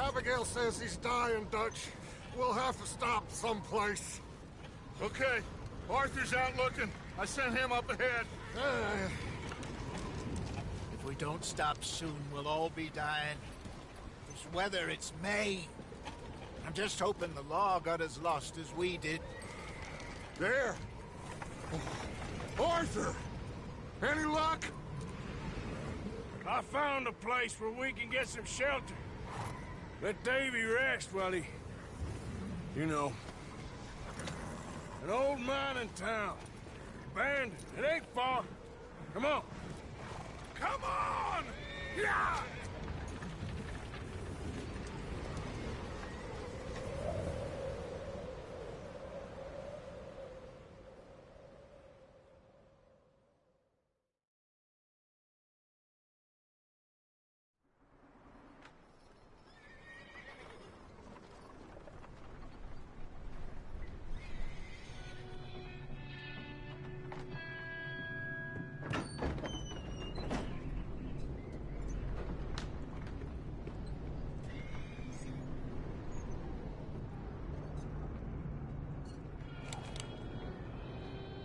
Abigail says he's dying, Dutch. We'll have to stop someplace. Okay. Arthur's out looking. I sent him up ahead. If we don't stop soon, we'll all be dying. This weather, it's May. I'm just hoping the law got as lost as we did. There! Arthur! Any luck? I found a place where we can get some shelter. Let Davy rest while he... You know. An old mining town. Abandoned. It ain't far. Come on. Come on! Yeah!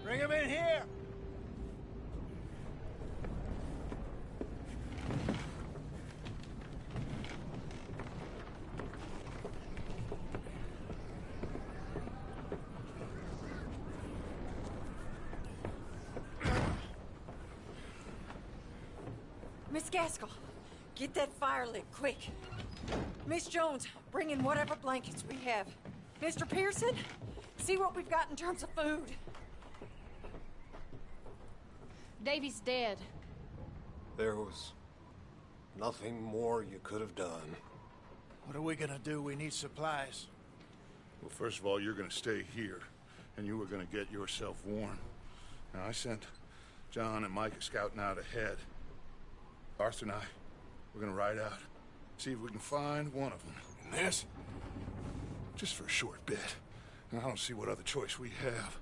Bring him in here! Miss Gaskell, get that fire lit, quick. Miss Jones, bring in whatever blankets we have. Mr. Pearson, see what we've got in terms of food. Davy's dead. There was nothing more you could have done. What are we gonna do? We need supplies. Well, first of all, you're gonna stay here, and you were gonna get yourself warm. Now, I sent John and Micah scouting out ahead. Arthur and I, we're gonna ride out, see if we can find one of them. And this? Just for a short bit. And I don't see what other choice we have.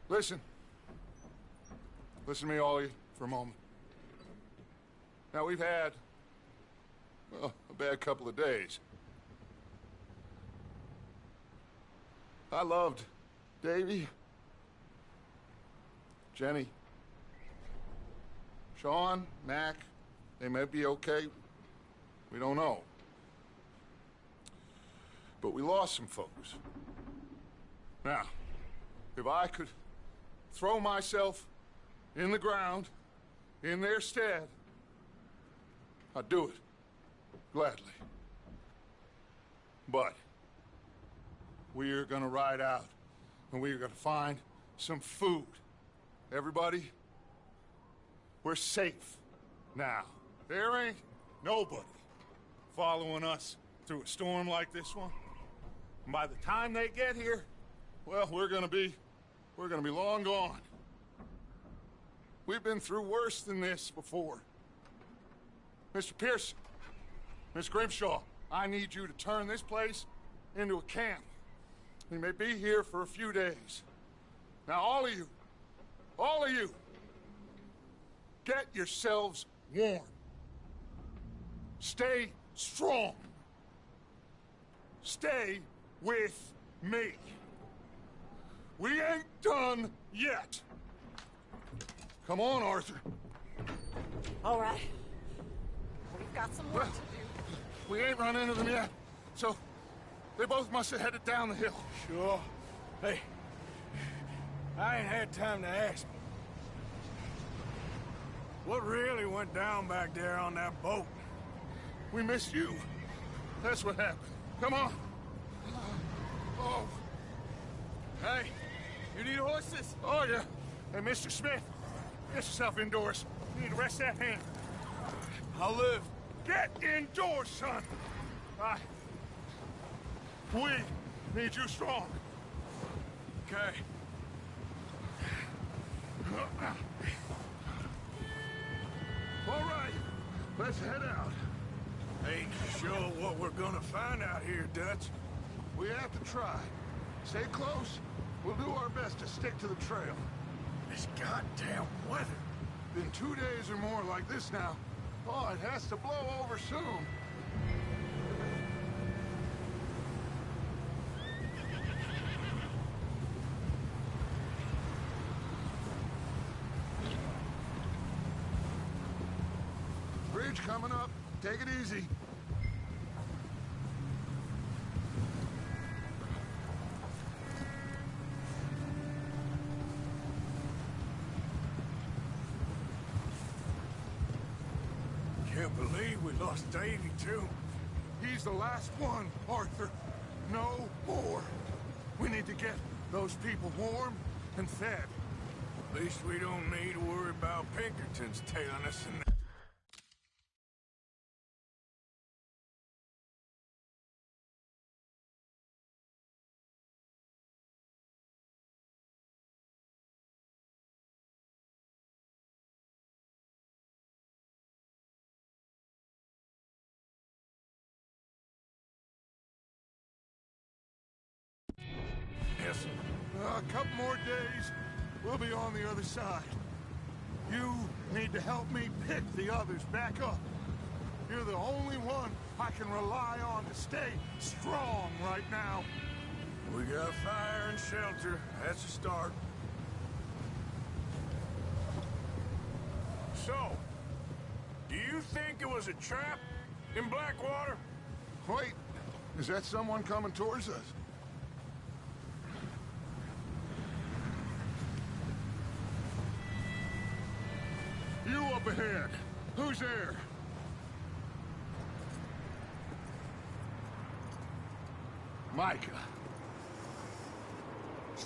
Listen. Listen to me, all of you, for a moment. Now, we've had, well, a bad couple of days. I loved Davy, Jenny, Sean, Mac. They may be okay. We don't know. But we lost some folks. Now, if I could throw myself in the ground, in their stead, I'd do it, gladly. But we're gonna ride out, and we're gonna find some food. Everybody, we're safe now. There ain't nobody following us through a storm like this one. And by the time they get here, well, we're gonna be long gone. We've been through worse than this before. Mr. Pearson, Miss Grimshaw, I need you to turn this place into a camp. We may be here for a few days. Now, all of you, get yourselves warm. Stay strong. Stay with me. We ain't done yet. Come on, Arthur. All right. We've got some work to do. We ain't run into them yet, so they both must have headed down the hill. Sure. Hey, I ain't had time to ask. What really went down back there on that boat? We missed you. That's what happened. Come on. Oh. Hey, you need horses? Oh, yeah. Hey, Mr. Smith, get yourself indoors. You need to rest that hand. I'll live. Get indoors, son. We need you strong. Okay. All right, let's head out. Ain't sure what we're gonna find out here, Dutch. We have to try. Stay close. We'll do our best to stick to the trail. This goddamn weather. Been 2 days or more like this now. Oh, it has to blow over soon. bridge coming up. Take it easy. Can't believe we lost Davy, too. He's the last one, Arthur. No more. We need to get those people warm and fed. At least we don't need to worry about Pinkertons tailing us in the... Yes. A couple more days, we'll be on the other side. You need to help me pick the others back up. You're the only one I can rely on to stay strong right now. We got fire and shelter. That's a start. So, do you think it was a trap in Blackwater? Wait, is that someone coming towards us? You up ahead. Who's there? Micah.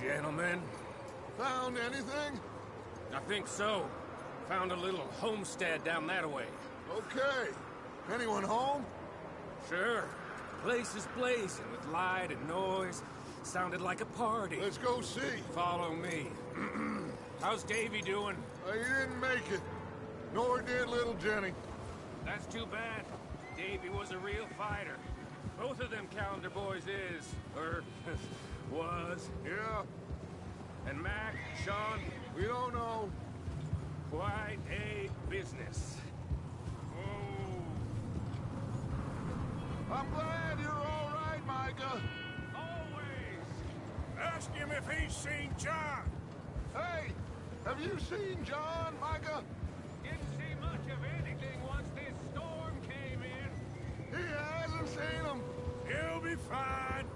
Gentlemen, Found anything? I think so. Found a little homestead down that way. Okay. Anyone home? Sure. Place is blazing with light and noise. Sounded like a party. Let's go see. Follow me. How's Davy doing? He didn't make it. Nor did little Jenny. That's too bad. Davy was a real fighter. Both of them calendar boys is, or was. Yeah, And Mac, Sean, we don't know. quite a business. Oh. I'm glad you're all right, Micah. Always. Ask him if he's seen John. Hey, have you seen John, Micah? Didn't see much of anything once this storm came in. He hasn't seen him. He'll be fine.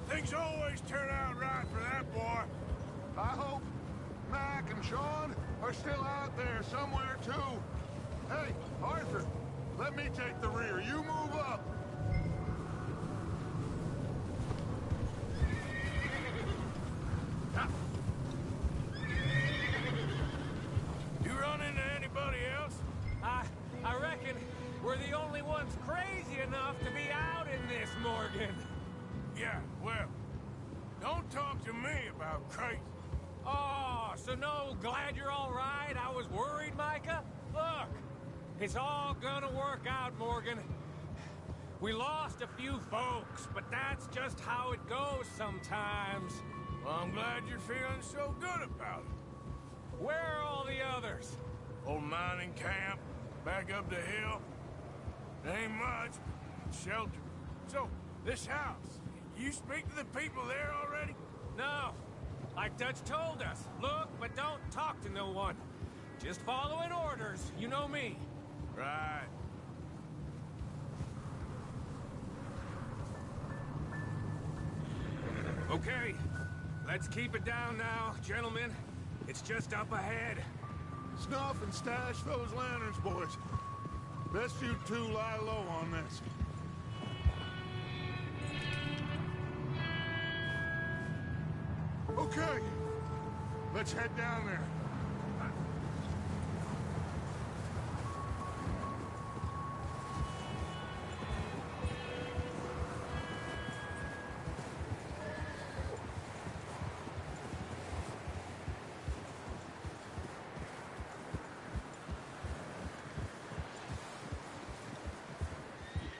Things always turn out right for that boy. I hope Mac and Sean are still out there somewhere, too. Hey, Arthur, let me take the rear. You move up. You run into anybody else? I reckon we're the only ones crazy enough to be out in this, Morgan. Yeah, well, don't talk to me about crazy. Oh, so no, glad you're all right? I was worried, Micah. Look, it's all gonna work out, Morgan. We lost a few folks, but that's just how it goes sometimes. Well, I'm glad you're feeling so good about it. Where are all the others? Old mining camp, back up the hill. Ain't much, shelter. So, this house, you speak to the people there already? No, like Dutch told us. Look, but don't talk to no one. Just following orders, you know me. Right. Okay, let's keep it down now, gentlemen. It's just up ahead. Snuff and stash those lanterns, boys. Best you two lie low on this. Okay, let's head down there.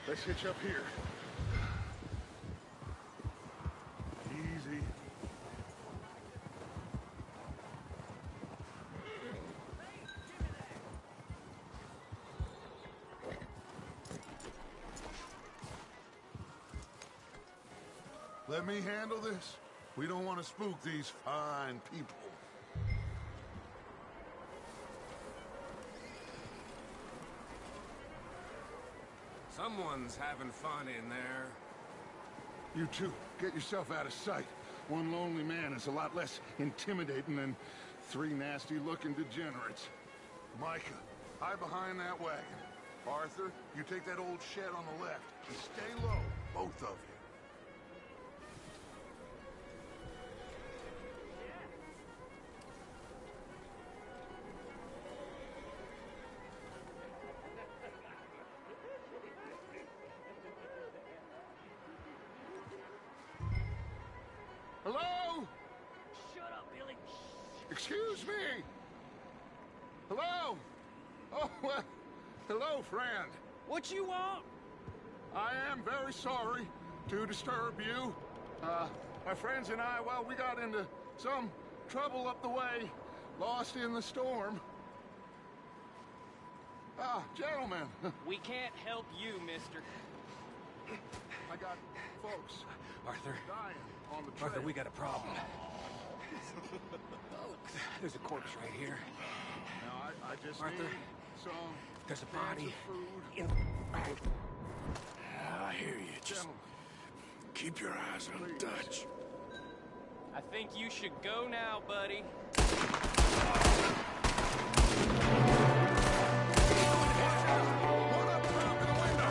Let's hitch up here. Easy. Let me handle this. We don't want to spook these fine people. Someone's having fun in there. You two, get yourself out of sight. One lonely man is a lot less intimidating than three nasty-looking degenerates. Micah, hide behind that wagon. Arthur, you take that old shed on the left and stay low, both of you. Hello? Shut up, Billy. Excuse me? Hello? Oh, well, hello, friend. What you want? I am very sorry to disturb you. My friends and I, well, we got into some trouble up the way, lost in the storm. Ah, gentlemen. We can't help you, mister. I got folks Arthur, dying on the trail. Arthur, we got a problem. There's a corpse right here. Now, I just Arthur, need some there's a cans body of food. in... I hear you. Just Gentlemen, keep your eyes on Please. Dutch. I think you should go now, buddy. one up top in the window.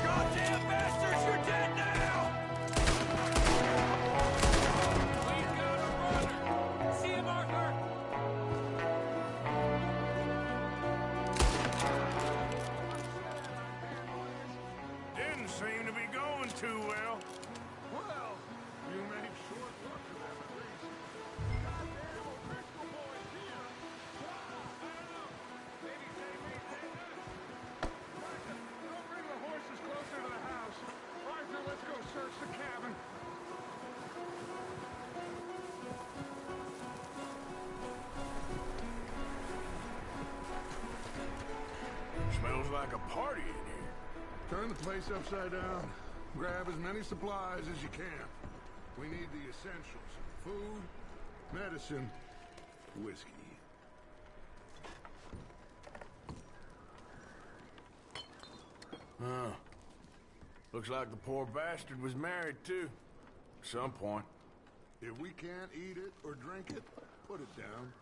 Goddamn bastards, you're dead now! We've got a runner! See him, Arthur? Didn't seem to be going too well. Well, you made short work of them at least. Goddamn O'Driscoll boys here. Maybe they may take us. Micah, don't bring the horses closer to the house. Arthur, let's go search the cabin. Smells like a party in here. Turn the place upside down. Grab as many supplies as you can. We need the essentials. Food, medicine, whiskey. Huh. Looks like the poor bastard was married, too. At some point. If we can't eat it or drink it, put it down.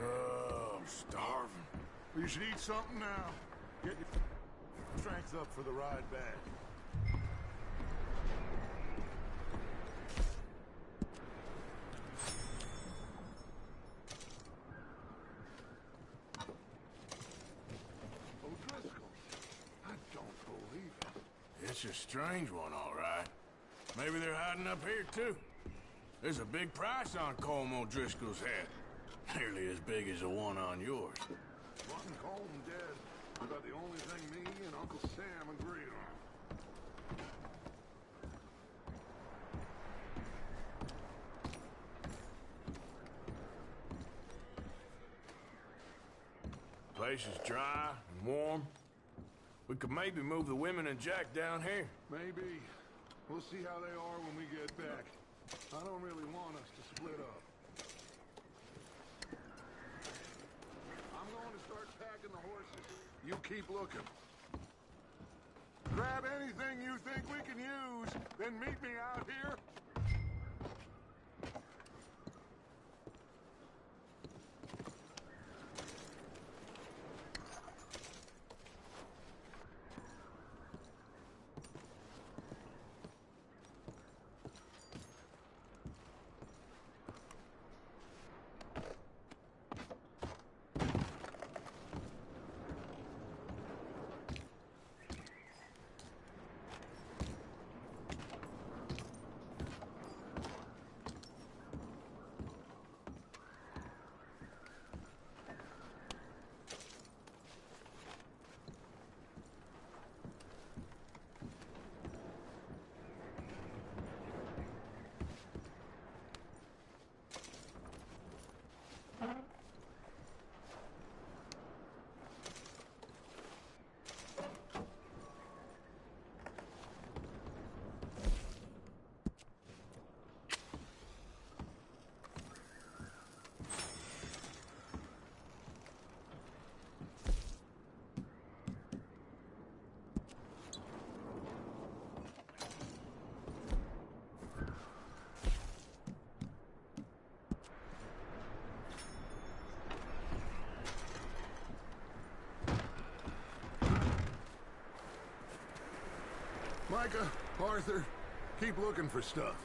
Oh, I'm starving. You should eat something now. Get your strength up for the ride back. O'Driscoll, I don't believe it. It's a strange one, all right. Maybe they're hiding up here, too. There's a big price on Colm O'Driscoll's head. Nearly as big as the one on yours. Martin Colm dead. About the only thing me and Uncle Sam agree on. Place is dry and warm. We could maybe move the women and Jack down here. Maybe. We'll see how they are when we get back. I don't really want us to split up. I'm going to start packing the horses. You keep looking. Grab anything you think we can use, then meet me out here. Micah, Arthur, keep looking for stuff.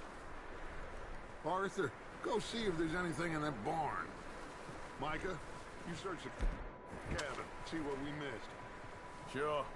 Arthur, go see if there's anything in that barn. Micah, you search the cabin, see what we missed. Sure.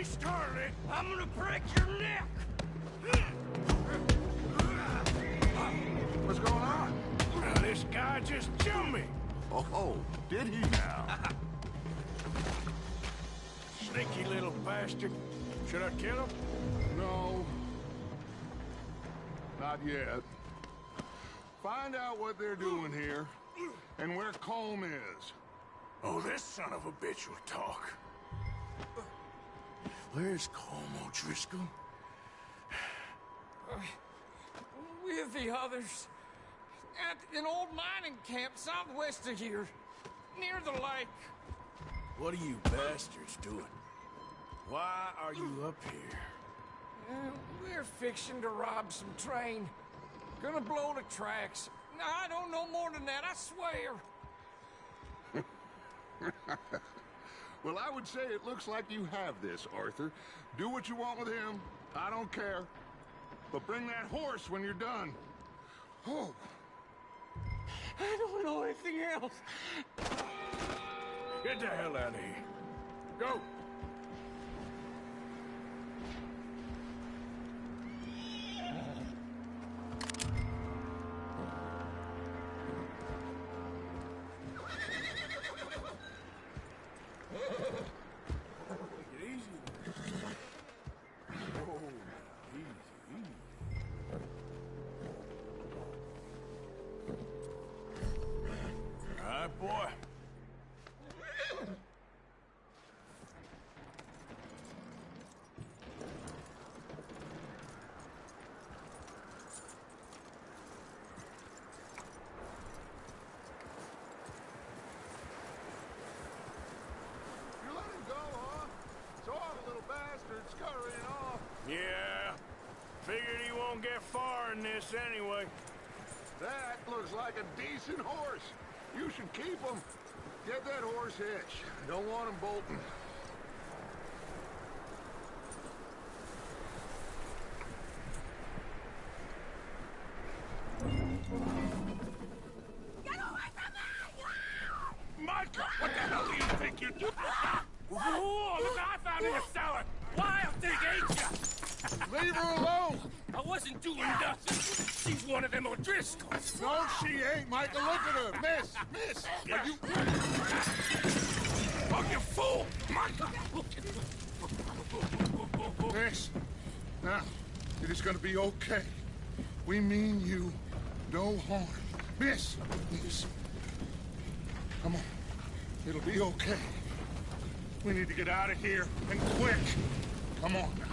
Started, I'm gonna break your neck! What's going on? This guy just jumped me! Oh, did he now? Sneaky little bastard. Should I kill him? No. Not yet. Find out what they're doing here, and where Colm is. Oh, this son of a bitch will talk. Where's Colm O'Driscoll? With the others. At an old mining camp southwest of here. Near the lake. What are you bastards doing? Why are you up here? We're fixing to rob some train. Gonna blow the tracks. I don't know more than that, I swear. Well, I would say it looks like you have this, Arthur. Do what you want with him. I don't care. But bring that horse when you're done. Oh. I don't know anything else. Get the hell out of here. Go! Boy. You let him go, huh? Saw the little bastard scurrying off. Yeah. Figured he won't get far in this anyway. That looks like a decent horse. You should keep him. Get that horse hitched. Don't want him bolting. Get away from me! Micah, what the hell do you think you're doing? Whoa, look, I found in the cellar. Wild thing, ain't ya? Leave her alone! I wasn't doing nothing. She's one of them O'Driscolls. No, she ain't, Micah. Look at her. Miss! Miss! Are you... Oh, you fool! Micah! Miss, now, it is gonna be okay. We mean you no harm. Miss! Miss. Come on. It'll be okay. We need to get out of here, and quick. Come on now.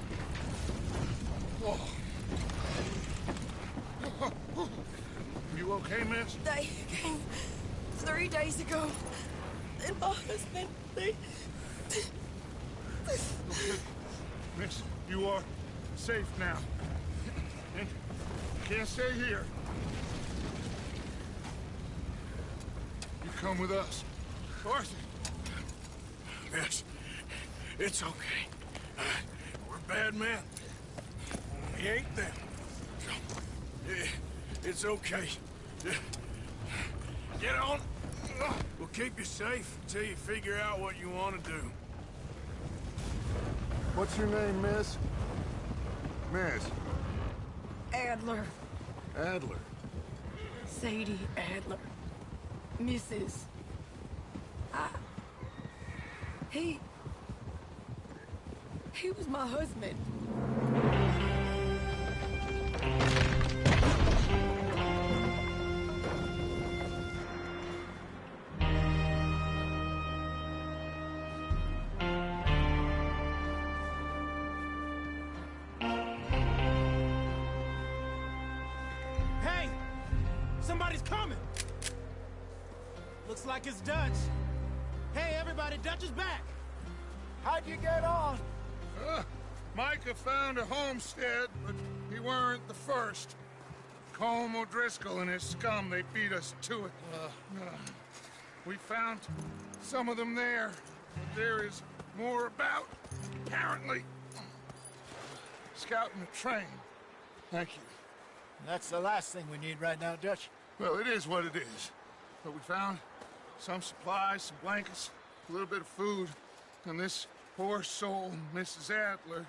Oh. You okay, miss? They came 3 days ago. And my husband, they... Miss, you are safe now. And you can't stay here. You come with us. Arthur! Yes, it's okay. We're bad men. We ain't them. It's okay. Get on. We'll keep you safe until you figure out what you want to do. What's your name, miss? Miss. Adler. Adler. Sadie Adler. Mrs. He was my husband. like it's Dutch. Hey, everybody, Dutch is back. How'd you get on? Micah found a homestead, but he weren't the first. Colm O'Driscoll and his scum, they beat us to it. We found some of them there. There is more about, apparently. Scouting the train. Thank you. That's the last thing we need right now, Dutch. Well, it is what it is. But we found some supplies, some blankets, a little bit of food, and this poor soul, Mrs. Adler.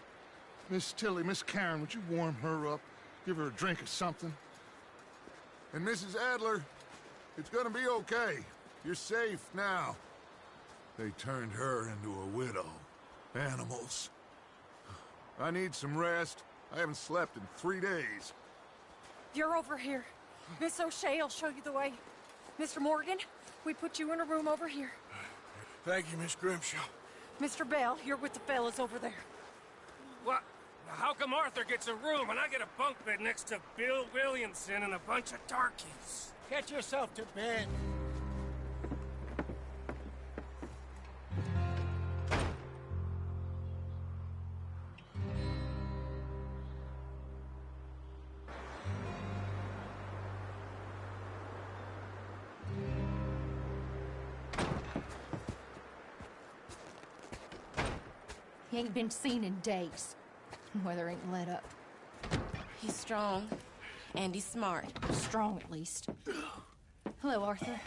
Miss Tilly, Miss Karen, would you warm her up? Give her a drink or something? And Mrs. Adler, it's gonna be okay. You're safe now. They turned her into a widow. Animals. I need some rest. I haven't slept in 3 days. You're over here. Miss O'Shea will show you the way. Mr. Morgan, we put you in a room over here. Thank you, Miss Grimshaw. Mr. Bell, you're with the fellas over there. What? How come Arthur gets a room and I get a bunk bed next to Bill Williamson and a bunch of darkies? Get yourself to bed. He ain't been seen in days. Weather ain't let up. He's strong, and he's smart. Strong, at least. Hello, Arthur.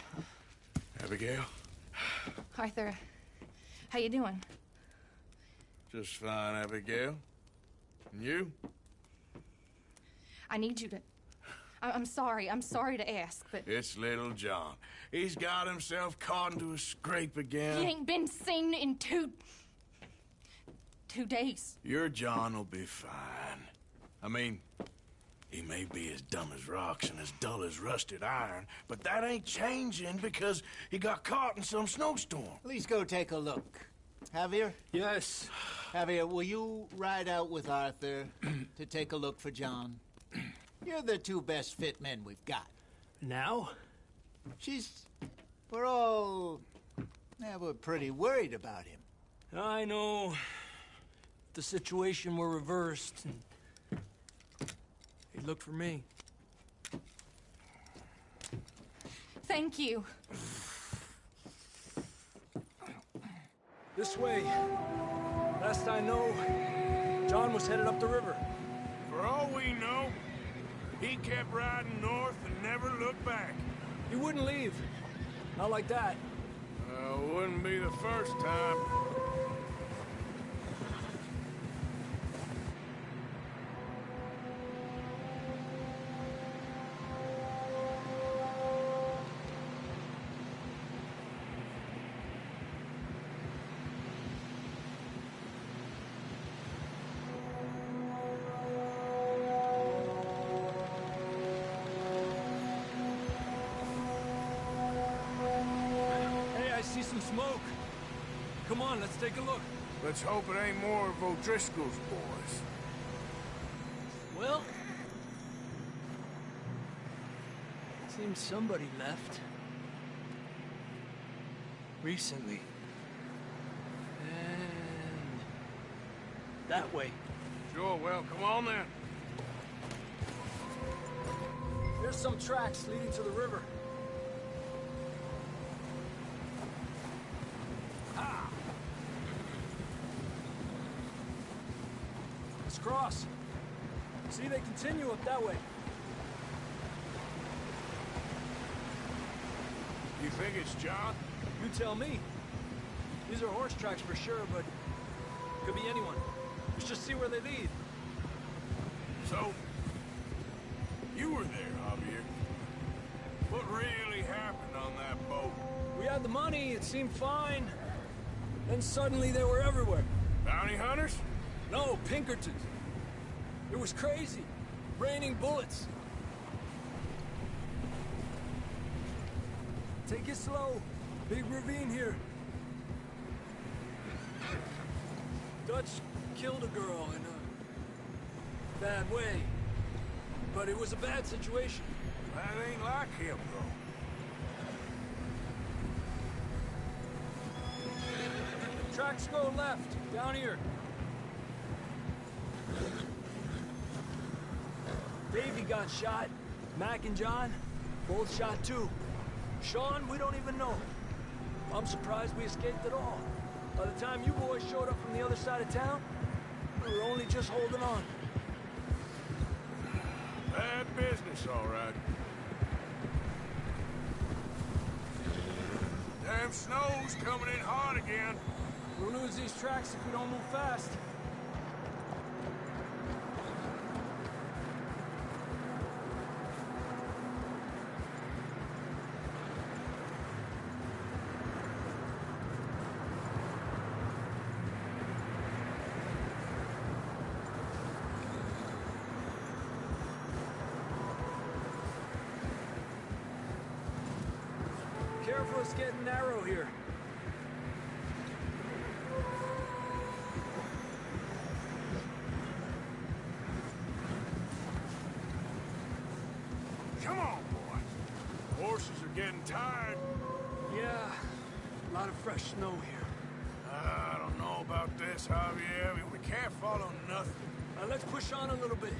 Abigail? Arthur, how you doing? Just fine, Abigail. And you? I need you to... I'm sorry to ask, but... It's little John. He's got himself caught into a scrape again. He ain't been seen in 2 days. Your John will be fine. I mean, he may be as dumb as rocks and as dull as rusted iron, but that ain't changing because he got caught in some snowstorm. Please go take a look. Javier? Yes. Javier, will you ride out with Arthur to take a look for John? You're the 2 best fit men we've got. Now? We're pretty worried about him. I know. If the situation were reversed, and he'd look for me. Thank you. This way. Last I know, John was headed up the river. For all we know, he kept riding north and never looked back. He wouldn't leave. Not like that. Wouldn't be the first time. I see some smoke. Come on, let's take a look. Let's hope it ain't more of O'Driscoll's boys. Well, seems somebody left. Recently. And that way. Sure, well, come on then. There's some tracks leading to the river. Let's cross. See, they continue up that way. You think it's John? You tell me. These are horse tracks for sure, but could be anyone. Let's just see where they lead. So, you were there, Javier. What really happened on that boat? We had the money, it seemed fine. Then suddenly they were everywhere. Bounty hunters? No, Pinkertons. It was crazy. Raining bullets. Take it slow. Big ravine here. Dutch killed a girl in a bad way. But it was a bad situation. That ain't like him, though. Tracks go left, down here. Davey got shot. Mac and John, both shot too. Sean, we don't even know. I'm surprised we escaped at all. By the time you boys showed up from the other side of town, we were only just holding on. Bad business, all right. Damn snow's coming in hard again. We'll lose these tracks if we don't move fast. Careful, it's getting narrow here. Come on, boy. Horses are getting tired. Yeah, a lot of fresh snow here. I don't know about this, Javier. We can't follow nothing. Let's push on a little bit.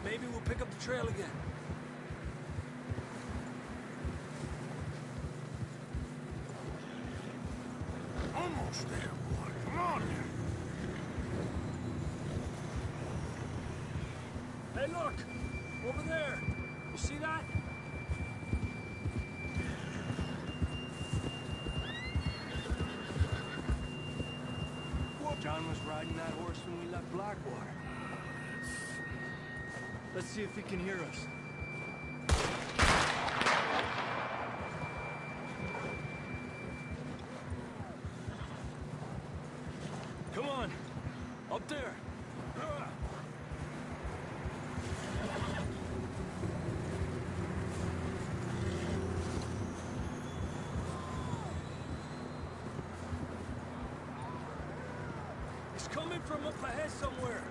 Maybe we'll pick up the trail again. Almost there, boy. Come on now. Hey, look! Over there! You see that? John was riding that horse when we left Blackwater. Let's see if he can hear us. Come on! Up there! He's coming from up ahead somewhere.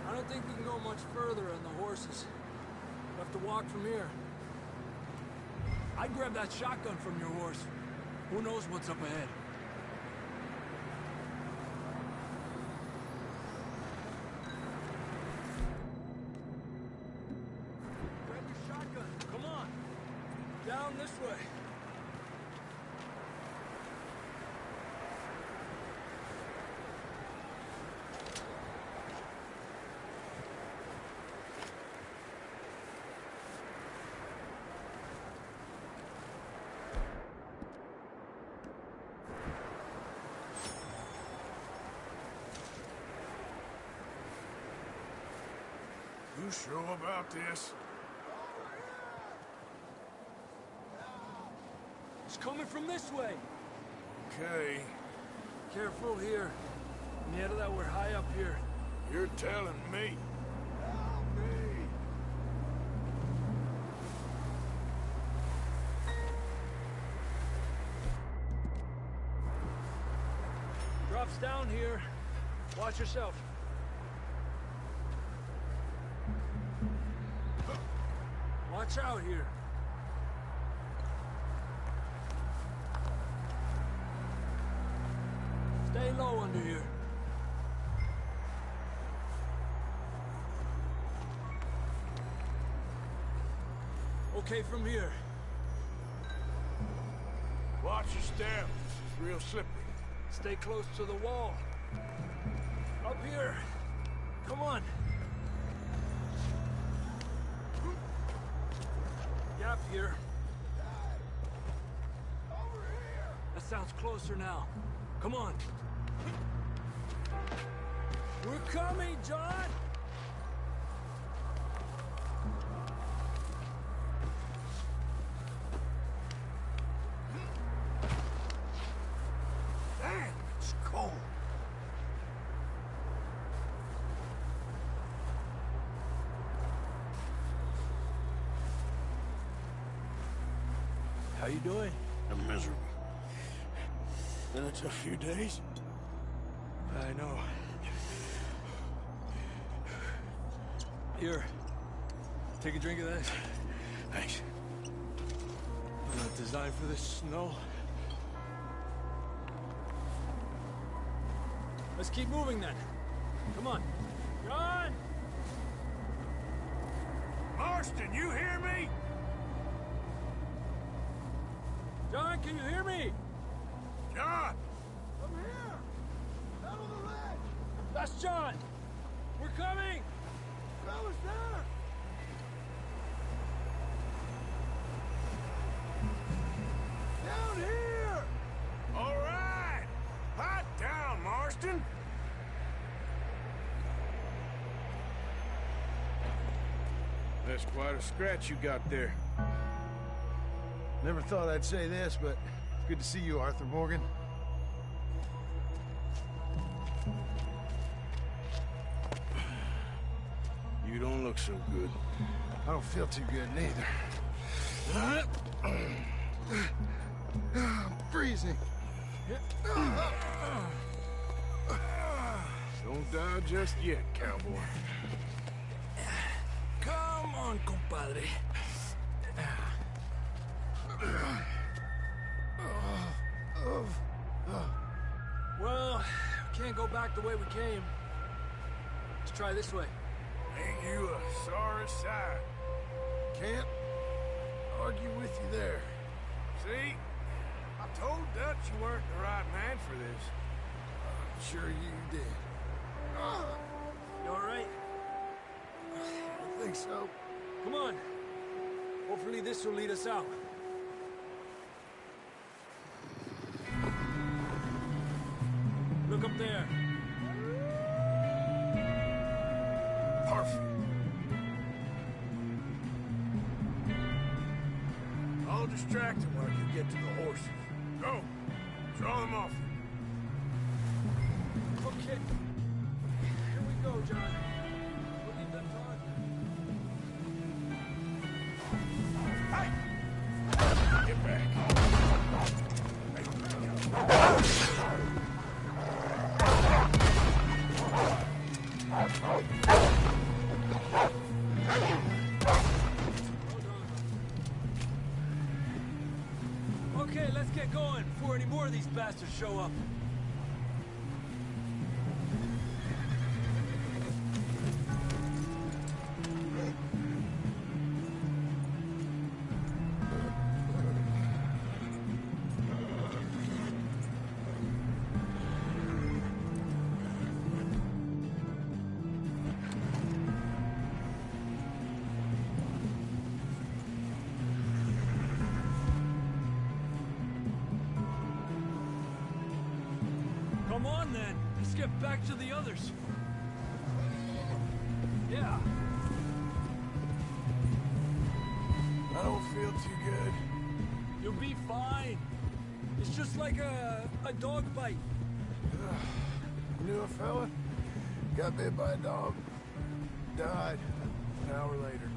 I don't think we can go much further on the horses. We'll have to walk from here. I'd grab that shotgun from your horse. Who knows what's up ahead? Grab your shotgun. Come on. Down this way. You sure about this? It's coming from this way. Okay. Careful here. Mierda, we're high up here. You're telling me. Help me. Drops down here. Watch yourself. Watch out here. Stay low under here. Okay, from here. Watch your step. This is real slippery. Stay close to the wall. Up here. Come on. Gap here. That sounds closer now. Come on. We're coming, John! Damn, it's cold. How you doing? I'm miserable. Been a tough few days. I know. Here. Take a drink of that. Thanks. Not designed for this snow. Let's keep moving then. Come on. John! Marston, you hear me? John, can you hear me? John! I'm here! Out on the ledge! That's John! We're coming! Fellas there! Down here! All right! Hot down, Marston! That's quite a scratch you got there. Never thought I'd say this, but it's good to see you, Arthur Morgan. You don't look so good. I don't feel too good, neither. I'm freezing. Don't die just yet, cowboy. Come on, compadre. Well, we can't go back the way we came. Let's try this way. Ain't you a sorry sight? Can't argue with you there. See? I told Dutch you weren't the right man for this. I'm sure you did. You all right? I think so. Come on. Hopefully this will lead us out. Look up there. Perfect. I'll distract him while you get to the horses. Go. Draw them off. Okay. Here we go, John. We'll leave them on. Hey! Get back. Okay, let's get going before any more of these bastards show up. Come on, then. Let's get back to the others. Yeah. I don't feel too good. You'll be fine. It's just like a dog bite. Knew a fella? Got bit by a dog. Died an hour later.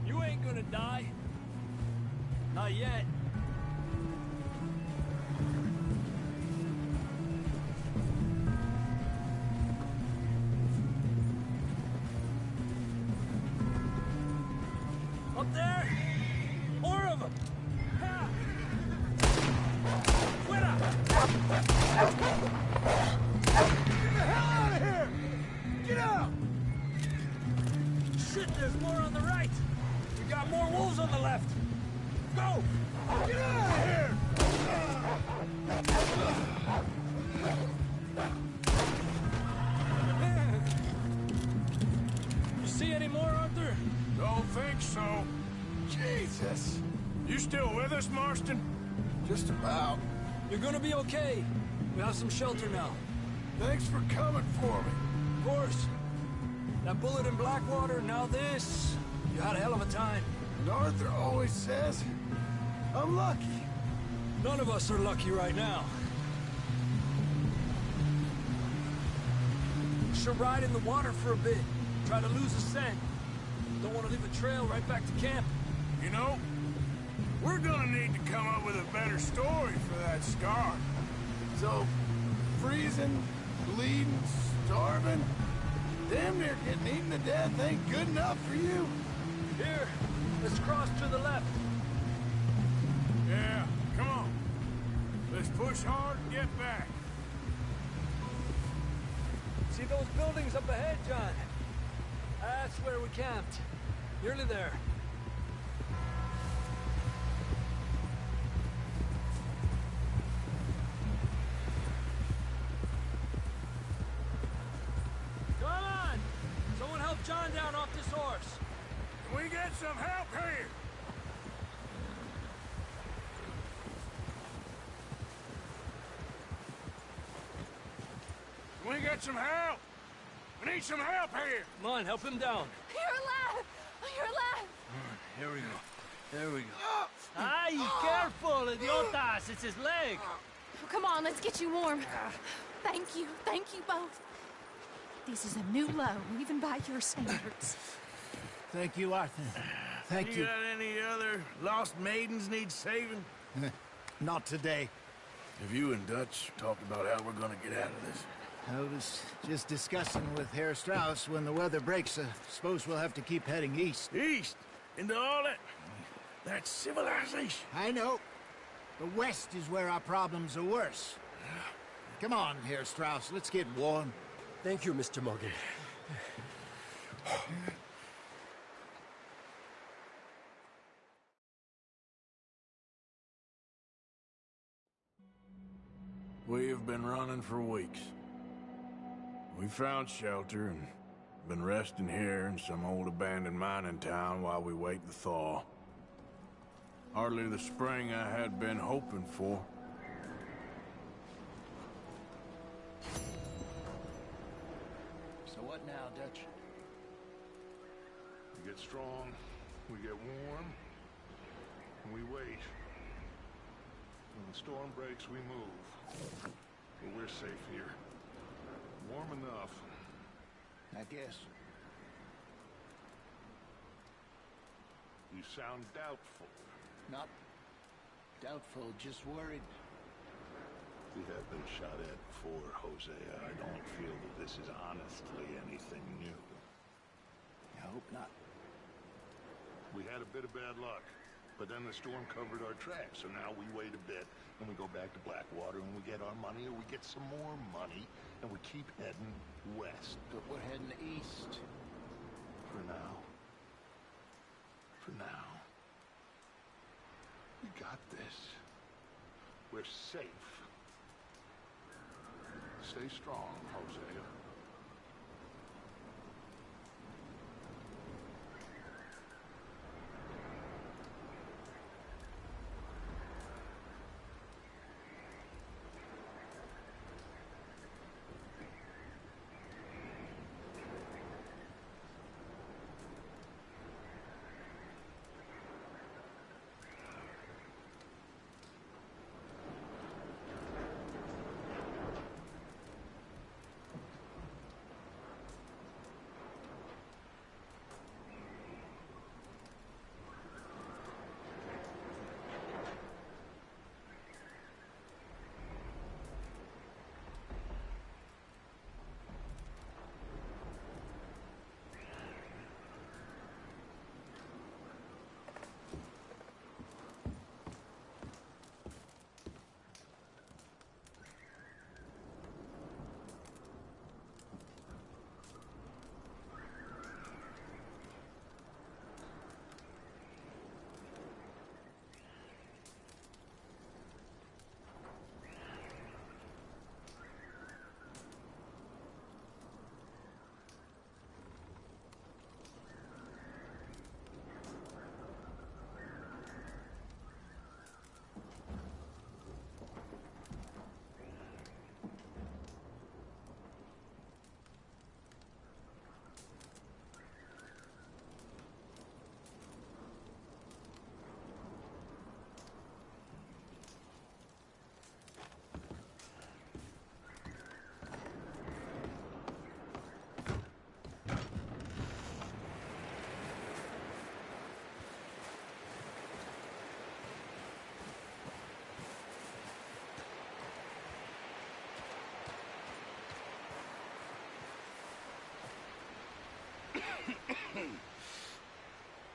You ain't gonna die. Not yet. Up there! More of them! Ha! Fuera! Get the hell out of here! Get out! Shit, there's more on the right! We got more wolves on the left! Go! Get out of here! You see any more, Arthur? Don't think so. Jesus! You still with us, Marston? Just about. You're gonna be okay. We have some shelter now. Thanks for coming for me. Of course. That bullet in Blackwater, now this. You had a hell of a time. And Arthur always says, I'm lucky. None of us are lucky right now. Should ride in the water for a bit. Try to lose the scent. Don't want to leave a trail right back to camp. You know, we're gonna need to come up with a better story for that scar. So, freezing, bleeding, starving, damn near getting eaten to death ain't good enough for you. Here, let's cross to the left. Yeah, come on. Let's push hard and get back. See those buildings up ahead, John? That's where we camped. Nearly there. Come on! Someone help John down off this horse. Can we get some help here? Can we get some help? We need some help here! Come on, help him down. You're alive! You're alive! Here we go. There we go. Ay, careful, idiotas! It's his leg! Oh, come on, let's get you warm. Thank you both. This is a new low, even by your standards. Thank you, Arthur. Thank you. got any other lost maidens need saving? Not today. Have you and Dutch talked about how we're gonna get out of this? I was just discussing with Herr Strauss when the weather breaks. Suppose we'll have to keep heading east. East? Into all that... That's civilization. I know. The west is where our problems are worse. Come on, Herr Strauss, let's get warm. Thank you, Mr. Morgan. We've been running for weeks. We found shelter and been resting here in some old abandoned mining town while we wait the thaw. Hardly the spring I had been hoping for. So what now, Dutch? We get strong, we get warm, and we wait. When the storm breaks, we move. But we're safe here. Warm enough. I guess. You sound doubtful. Not doubtful, just worried. We have been shot at before, Hosea. I don't feel that this is honestly anything new. I hope not. We had a bit of bad luck, but then the storm covered our tracks, so now we wait a bit, and we go back to Blackwater, and we get our money, or we get some more money, and we keep heading west. But we're heading east. For now. For now. We got this. We're safe. Stay strong, Hosea.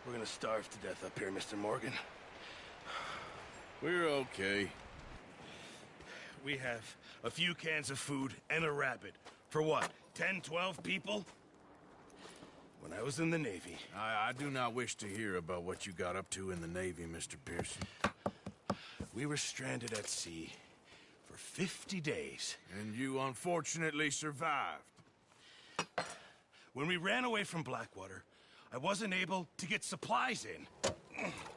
We're gonna starve to death up here, Mr. Morgan. We're okay. We have a few cans of food and a rabbit. For what, 10, 12 people? When I was in the Navy... I do not wish to hear about what you got up to in the Navy, Mr. Pearson. We were stranded at sea for 50 days. And you unfortunately survived. When we ran away from Blackwater, I wasn't able to get supplies in.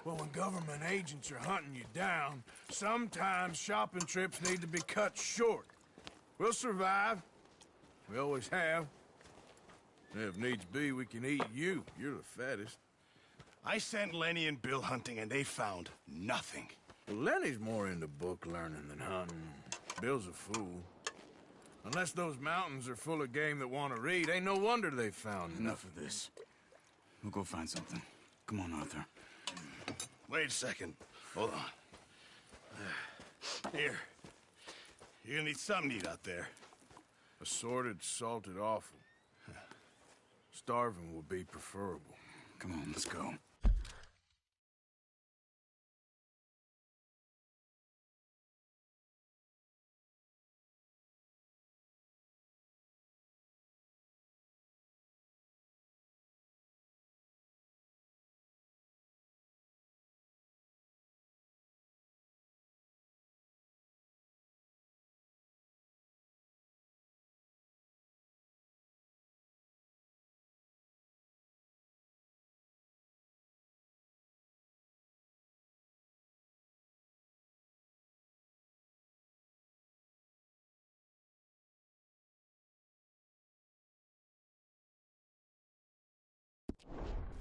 Well, when government agents are hunting you down, sometimes shopping trips need to be cut short. We'll survive. We always have. If needs be, we can eat you. You're the fattest. I sent Lenny and Bill hunting, and they found nothing. Well, Lenny's more into book learning than hunting. Bill's a fool. Unless those mountains are full of game that want to read, ain't no wonder they found Enough of this. We'll go find something. Come on, Arthur. Wait a second. Hold on. Here. You're gonna need something to eat out there. Assorted, salted offal. Starving will be preferable. Come on, let's go.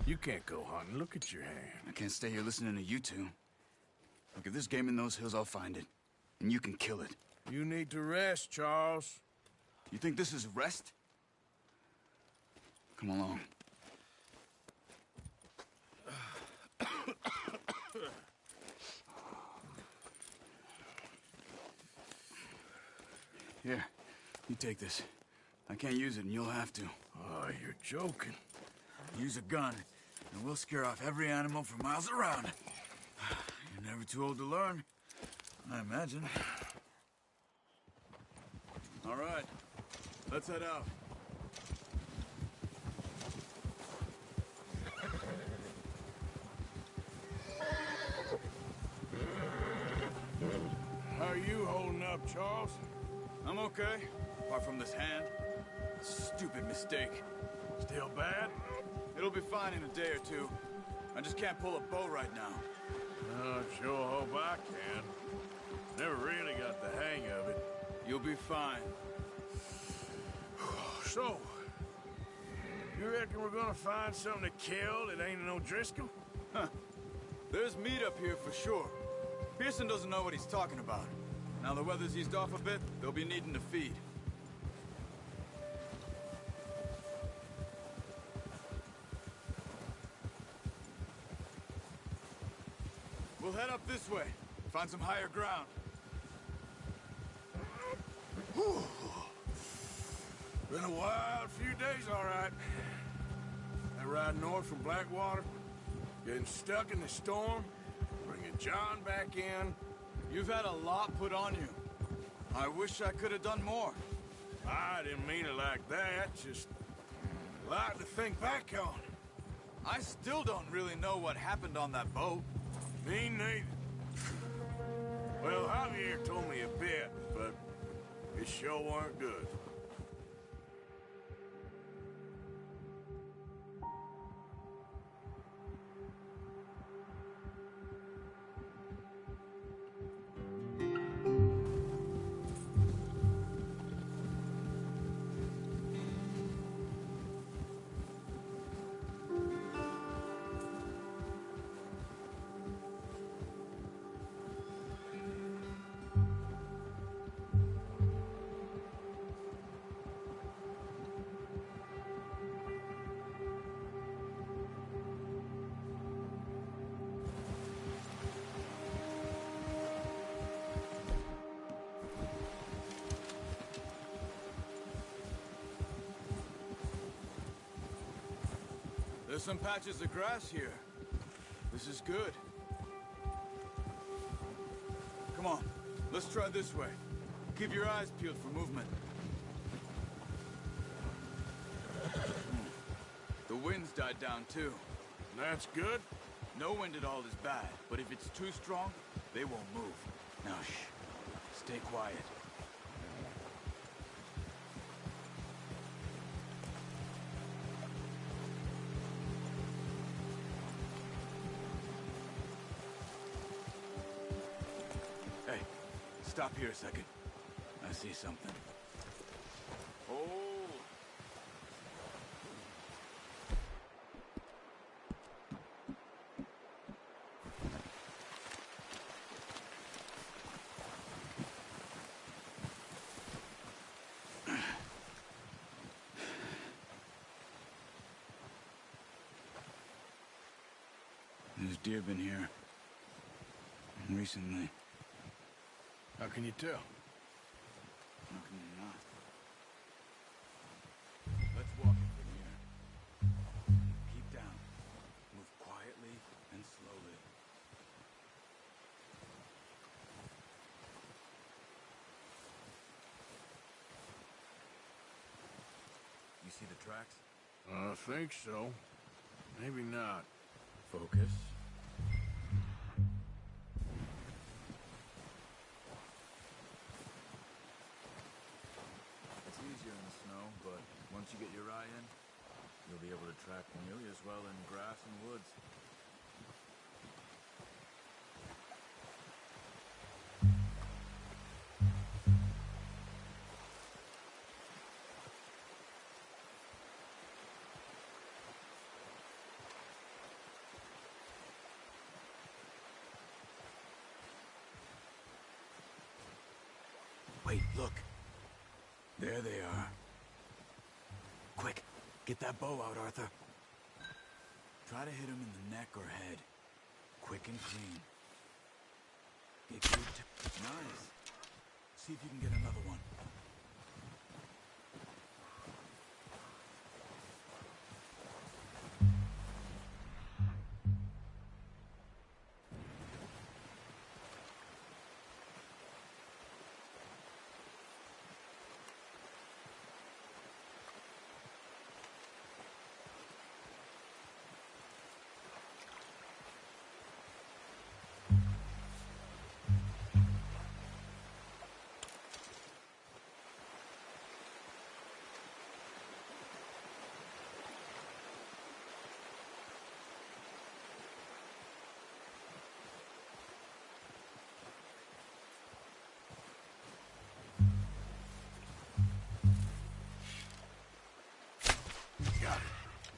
You can't go hunting. Look at your hand. I can't stay here listening to you two. Look, if there's game in those hills, I'll find it. And you can kill it. You need to rest, Charles. You think this is rest? Come along. Here, you take this. I can't use it, and you'll have to. Oh, you're joking. Use a gun, and we'll scare off every animal for miles around. You're never too old to learn, I imagine. All right, let's head out. How are you holding up, Charles? I'm okay, apart from this hand. Stupid mistake. Still bad? It'll be fine in a day or two. I just can't pull a bow right now. Sure hope I can. Never really got the hang of it. You'll be fine. So, you reckon we're gonna find something to kill that ain't no Driscoll? Huh. There's meat up here for sure. Pearson doesn't know what he's talking about. Now the weather's eased off a bit, they'll be needing to feed. We'll head up this way, find some higher ground. Whew. Been a wild few days, all right. That ride north from Blackwater, getting stuck in the storm, bringing John back in. You've had a lot put on you. I wish I could have done more. I didn't mean it like that, just a lot to think back on. I still don't really know what happened on that boat. Me neither. Well, Javier told me a bit, but it sure weren't good. There's some patches of grass here. This is good. Come on, let's try this way. Keep your eyes peeled for movement. wind's died down, too. That's good? No wind at all is bad, but if it's too strong, they won't move. Now, shh. Stay quiet. Hey, stop here a second. I see something. Oh! There's deer been here. Recently. How can you tell? How can you not? Let's walk it from here. Keep down. Move quietly and slowly. You see the tracks? I think so. Maybe not. Focus. It's easier in the snow, but once you get your eye in, you'll be able to track nearly as well in grass and woods. Wait, look. There they are. Quick, get that bow out, Arthur. Try to hit him in the neck or head. Quick and clean. Get good. Nice. See if you can get another one.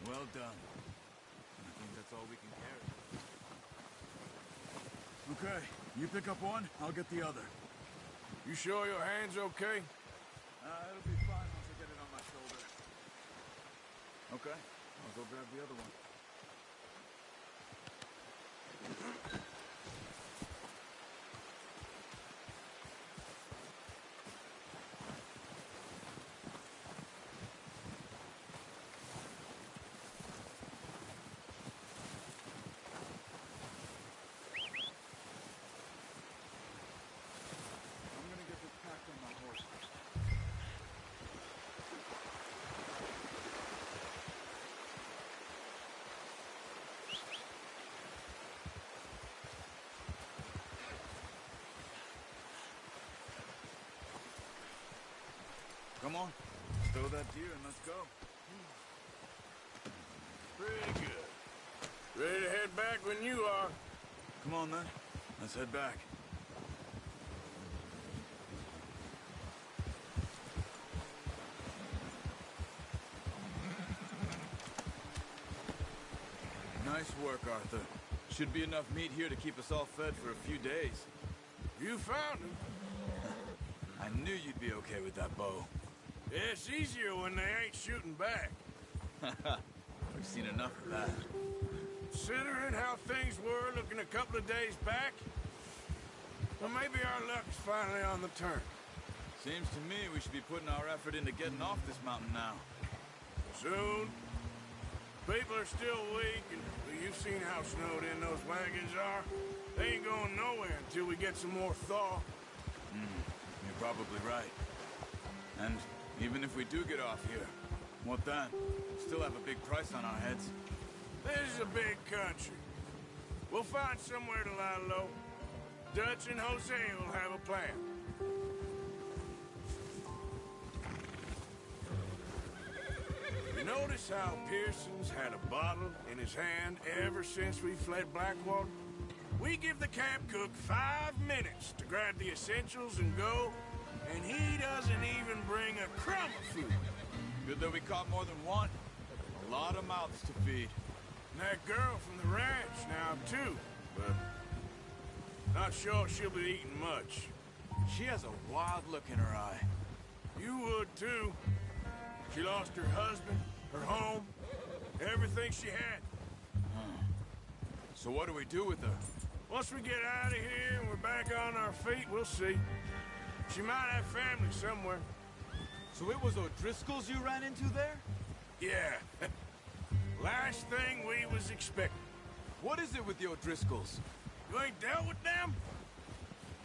Well done. I think that's all we can carry. Okay, you pick up one, I'll get the other. You sure your hand's okay? It'll be fine once I get it on my shoulder. Okay, I'll go grab the other one. Come on, stow that deer and let's go. Pretty good. Ready to head back when you are. Come on then, let's head back. Nice work, Arthur. Should be enough meat here to keep us all fed for a few days. You found him. I knew you'd be okay with that bow. It's easier when they ain't shooting back. We've seen enough of that. Considering how things were looking a couple of days back, well, maybe our luck's finally on the turn. Seems to me we should be putting our effort into getting off this mountain now. Soon. People are still weak, and you've seen how snowed in those wagons are. They ain't going nowhere until we get some more thaw. You're probably right. And even if we do get off here, What then? Still have a big price on our heads. This is a big country. We'll find somewhere to lie low. Dutch and Jose will have a plan. You notice how Pearson's had a bottle in his hand ever since we fled Blackwater? We give the camp cook 5 minutes to grab the essentials and go, and he doesn't even bring a crumb of food. Good that we caught more than one. A lot of mouths to feed. And that girl from the ranch now, too, but not sure she'll be eating much. She has a wild look in her eye. You would, too. She lost her husband, her home, everything she had. So what do we do with her? Once we get out of here and we're back on our feet, we'll see. She might have family somewhere. So it was O'Driscoll's you ran into there? Yeah. Last thing we was expecting. What is it with the O'Driscolls? You ain't dealt with them?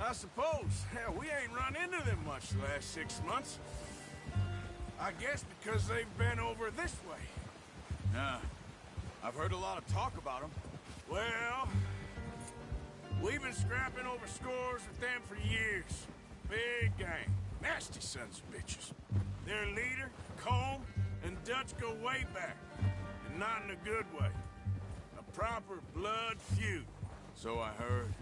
I suppose. Hell, we ain't run into them much the last 6 months. I guess because they've been over this way. Yeah. I've heard a lot of talk about them. Well, we've been scrapping over scores with them for years. Big gang. Nasty sons of bitches. Their leader, Combe, and Dutch go way back. And not in a good way. A proper blood feud. So I heard.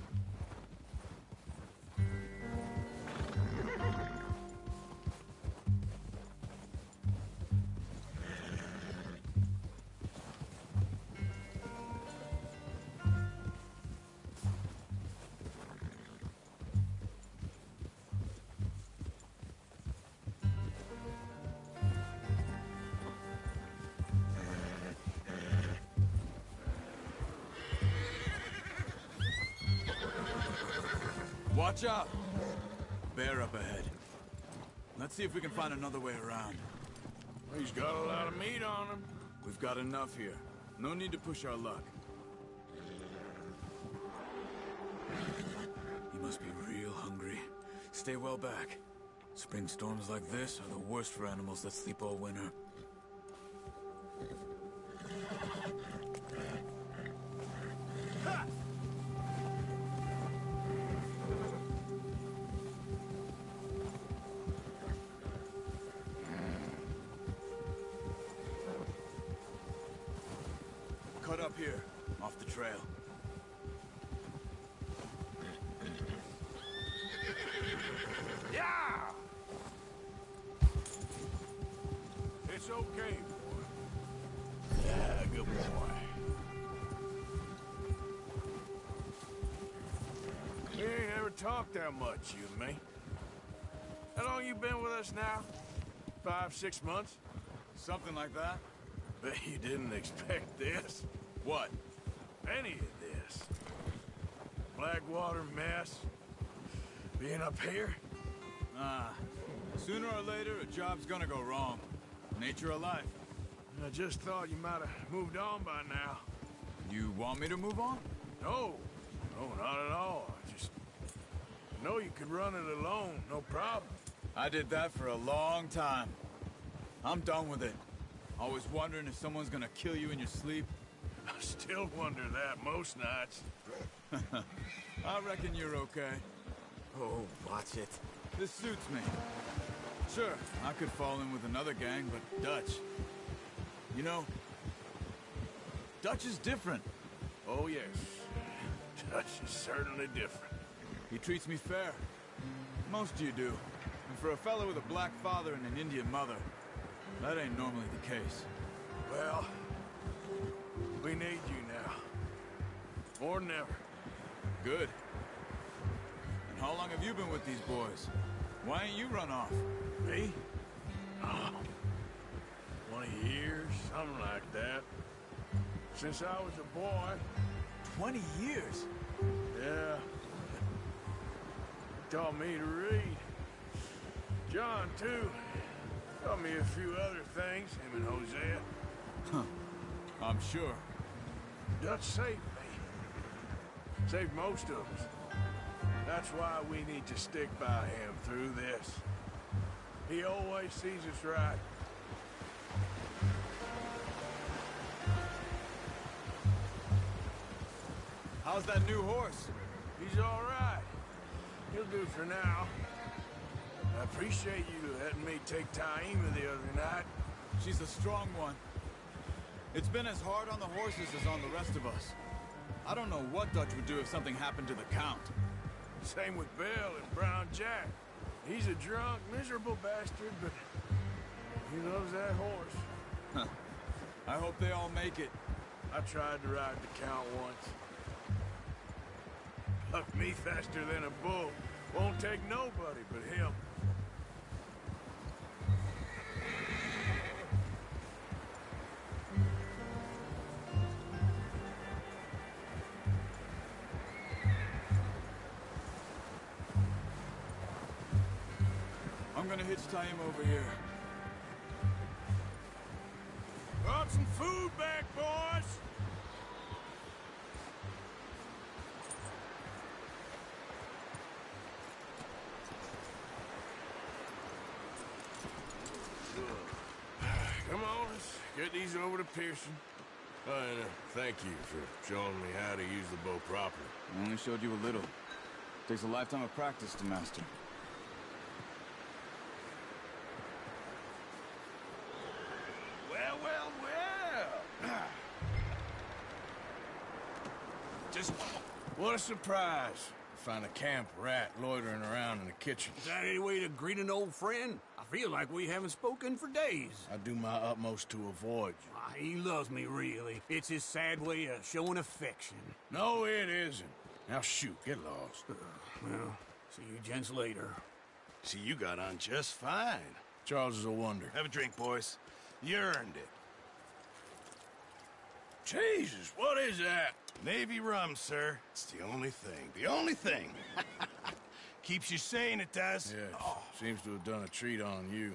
Watch out! Bear up ahead. Let's see if we can find another way around. He's got a lot of meat on him. We've got enough here. No need to push our luck. He must be real hungry. Stay well back. Spring storms like this are the worst for animals that sleep all winter. Ha! Cut up here, off the trail. Yeah! It's okay, boy. Yeah, good boy. We ain't ever talked that much, you and me. How long you been with us now? 5, 6 months? Something like that. Bet you didn't expect this. What? Any of this. Blackwater mess. Being up here? Sooner or later, a job's gonna go wrong. Nature of life. I just thought you might have moved on by now. You want me to move on? No. No, not at all. I just know you could run it alone, no problem. I did that for a long time. I'm done with it. Always wondering if someone's gonna kill you in your sleep. I still wonder that most nights. I reckon you're okay. Oh, watch it. This suits me. Sure, I could fall in with another gang, but Dutch... You know, Dutch is different. Oh, yes. Dutch is certainly different. He treats me fair. Most of you do. And for a fellow with a black father and an Indian mother, that ain't normally the case. Well, we need you now. More than ever. Good. And how long have you been with these boys? Why ain't you run off? Me? Oh, 20 years, something like that. Since I was a boy. 20 years? Yeah. Taught me to read. John, too. Taught me a few other things, him and Hosea. Huh. I'm sure. Dutch saved me. Saved most of us. That's why we need to stick by him through this. He always sees us right. How's that new horse? He's all right. He'll do for now. I appreciate you letting me take Taima the other night. She's a strong one. It's been as hard on the horses as on the rest of us. I don't know what Dutch would do if something happened to the Count. Same with Bill and Brown Jack. He's a drunk, miserable bastard, but he loves that horse. Huh. I hope they all make it. I tried to ride the Count once. Bucked me faster than a bull. Won't take nobody but him. I'm gonna hitch Taima over here. Brought some food back, boys! Come on, let's get these over to Pearson. And thank you for showing me how to use the bow properly. I only showed you a little. Takes a lifetime of practice to master. Well, well, well! Just what a surprise. Find a camp rat loitering around in the kitchen. Is that any way to greet an old friend? I feel like we haven't spoken for days. I do my utmost to avoid you. He loves me, really. It's his sad way of showing affection. No, it isn't. Now shoot, get lost. Well, see you gents later. See, you got on just fine. Charles is a wonder. Have a drink, boys. You earned it. Jesus, what is that? Navy rum, sir. It's the only thing. The only thing. Keeps you sane, it does. Yes, seems to have done a treat on you.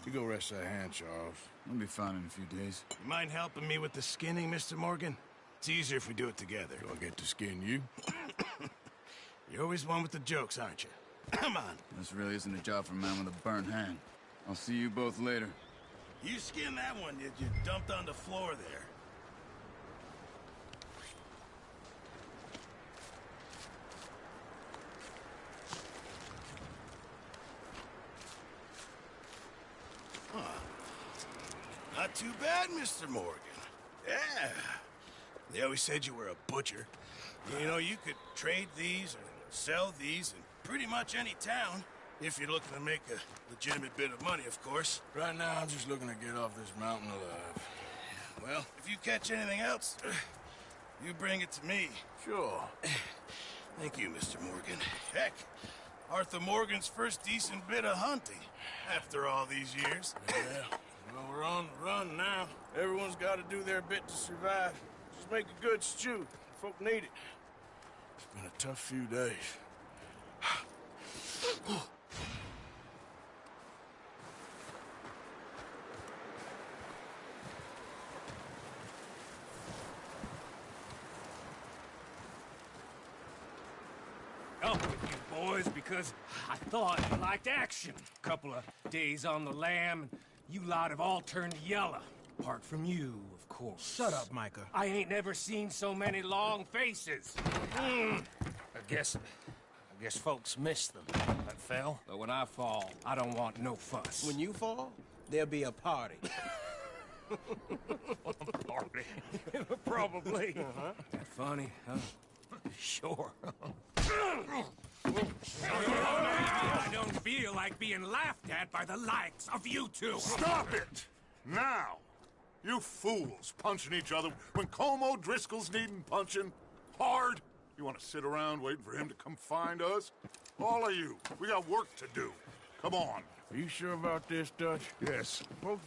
You go rest that hand, Charles. I'll be fine in a few days. You mind helping me with the skinning, Mr. Morgan? It's easier if we do it together. Do I get to skin you? You're always one with the jokes, aren't you? Come on. This really isn't a job for a man with a burnt hand. I'll see you both later. You skinned that one, did you? Dumped on the floor there. Not too bad, Mr. Morgan. Yeah. They always said you were a butcher. You know, you could trade these or sell these in pretty much any town. If you're looking to make a legitimate bit of money, of course. Right now, I'm just looking to get off this mountain alive. Well, if you catch anything else, you bring it to me. Sure. Thank you, Mr. Morgan. Heck, Arthur Morgan's first decent bit of hunting after all these years. Yeah. Well, we're on the run now. Everyone's got to do their bit to survive. Just make a good stew. Folk need it. It's been a tough few days. Up with you boys because I thought you liked action. Couple of days on the lam, and you lot have all turned yellow. Apart from you, of course. Shut up, Micah. I ain't never seen so many long faces. I guess folks miss them. That fell. But when I fall, I don't want no fuss. When you fall, there'll be a party. Party. Probably. That funny, huh? Sure. I don't feel like being laughed at by the likes of you two. Stop it! Now! You fools punching each other when Como Driscoll's needing punching. Hard! You want to sit around waiting for him to come find us? All of you, we got work to do. Come on. Are you sure about this, Dutch? Yes. Folks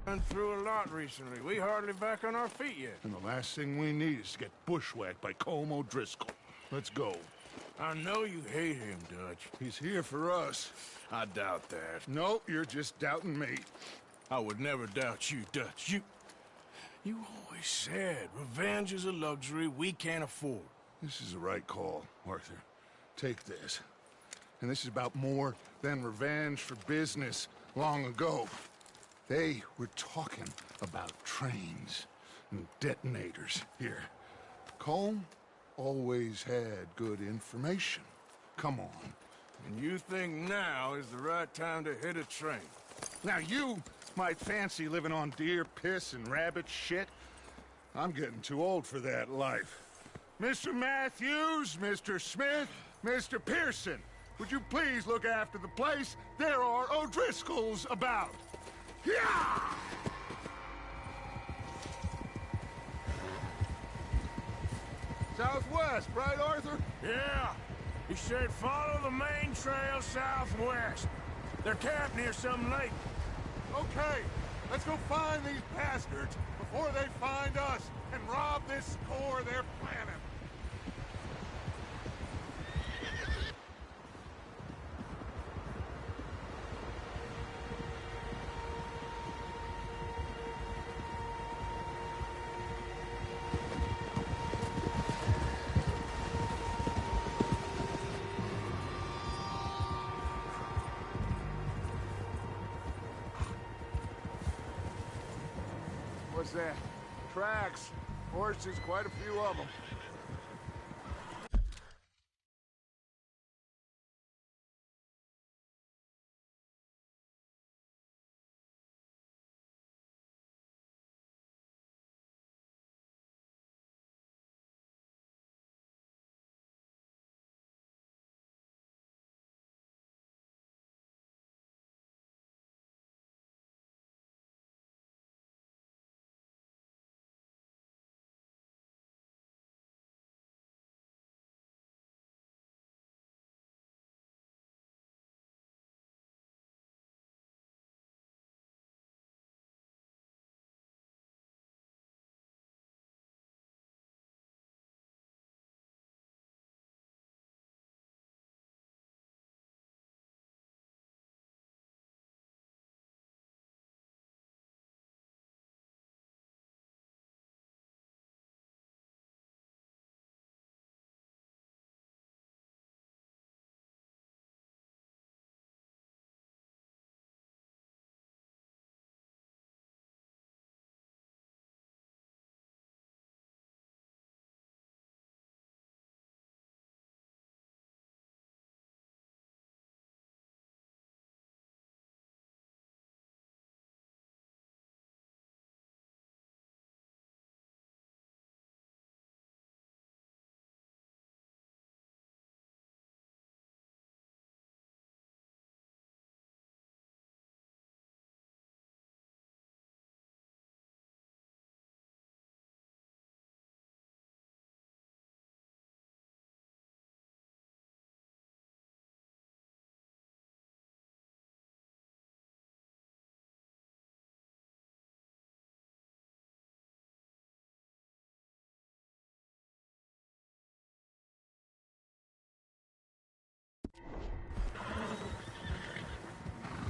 Been through a lot recently. We hardly back on our feet yet. And the last thing we need is to get bushwhacked by Colm O'Driscoll. Let's go. I know you hate him, Dutch. He's here for us. I doubt that. No, you're just doubting me. I would never doubt you, Dutch. You always said revenge is a luxury we can't afford. This is the right call, Arthur. Take this. And this is about more than revenge for business long ago. They were talking about trains and detonators here. Colm always had good information. Come on. And you think now is the right time to hit a train? Now you might fancy living on deer piss and rabbit shit. I'm getting too old for that life. Mr. Matthews, Mr. Smith, Mr. Pearson, would you please look after the place? There are O'Driscolls about. Yeah! Southwest, right, Arthur? Yeah. You should follow the main trail southwest. They're camped near some lake. Okay, let's go find these bastards before they find us and rob this score they're planning. What's that? Tracks. Horses, quite a few of them.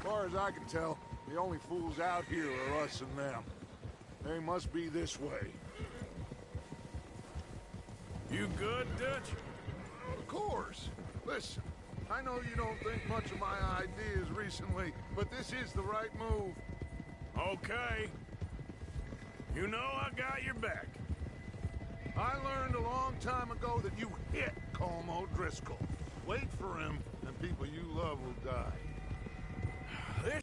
As far as I can tell, the only fools out here are us and them. They must be this way. You good, Dutch? Of course. Listen, I know you don't think much of my ideas recently, but this is the right move. Okay. You know I got your back. I learned a long time ago that you hit Colm O'Driscoll. Wait for him, and people you love will die. This